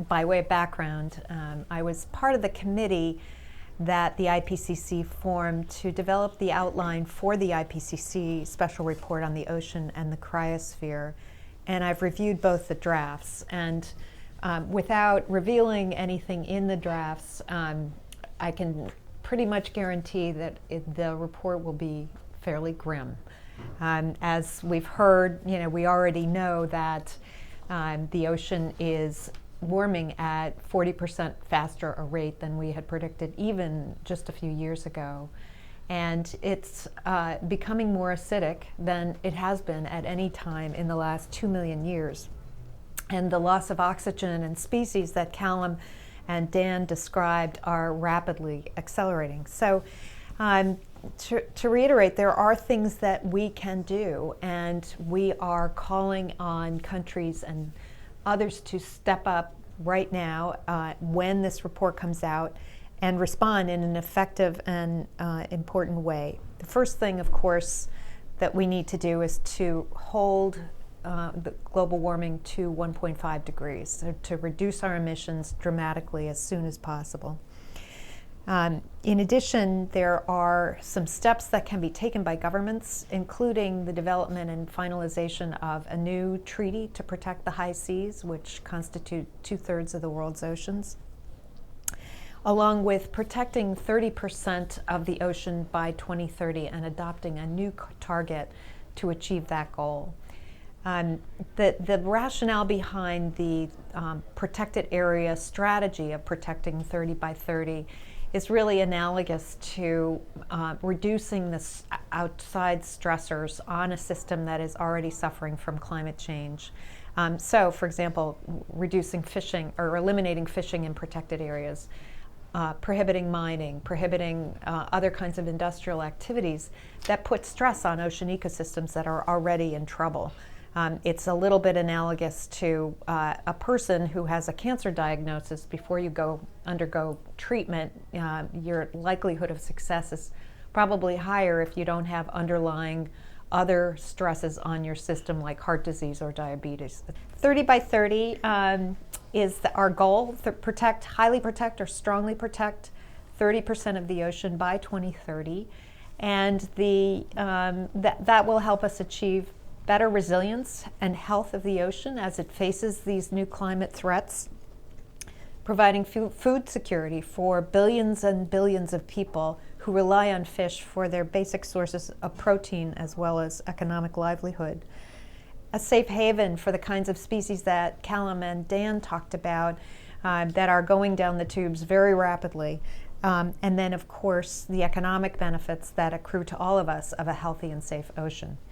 by way of background, I was part of the committee that the IPCC formed to develop the outline for the IPCC special report on the ocean and the cryosphere. And I've reviewed both the drafts. And without revealing anything in the drafts, I can pretty much guarantee that the report will be fairly grim. As we've heard, we already know that the ocean is warming at 40% faster a rate than we had predicted even just a few years ago. And it's becoming more acidic than it has been at any time in the last 2 million years. And the loss of oxygen and species that Callum and Dan described are rapidly accelerating. So to reiterate, there are things that we can do, and we are calling on countries and others to step up right now when this report comes out and respond in an effective and important way. The first thing, of course, that we need to do is to hold the global warming to 1.5 degrees, so to reduce our emissions dramatically as soon as possible. In addition, there are some steps that can be taken by governments, including the development and finalization of a new treaty to protect the high seas, which constitute 2/3 of the world's oceans, along with protecting 30% of the ocean by 2030 and adopting a new target to achieve that goal. The rationale behind the protected area strategy of protecting 30 by 30 is really analogous to reducing the outside stressors on a system that is already suffering from climate change. So, for example, reducing fishing or eliminating fishing in protected areas, prohibiting mining, prohibiting other kinds of industrial activities that put stress on ocean ecosystems that are already in trouble. It's a little bit analogous to a person who has a cancer diagnosis. Before you undergo treatment, your likelihood of success is probably higher if you don't have underlying other stresses on your system like heart disease or diabetes. 30 by 30 is our goal, to highly protect or strongly protect 30% of the ocean by 2030. And that will help us achieve better resilience and health of the ocean as it faces these new climate threats, providing food security for billions and billions of people who rely on fish for their basic sources of protein as well as economic livelihood. A safe haven for the kinds of species that Callum and Dan talked about that are going down the tubes very rapidly. And then, of course, the economic benefits that accrue to all of us of a healthy and safe ocean.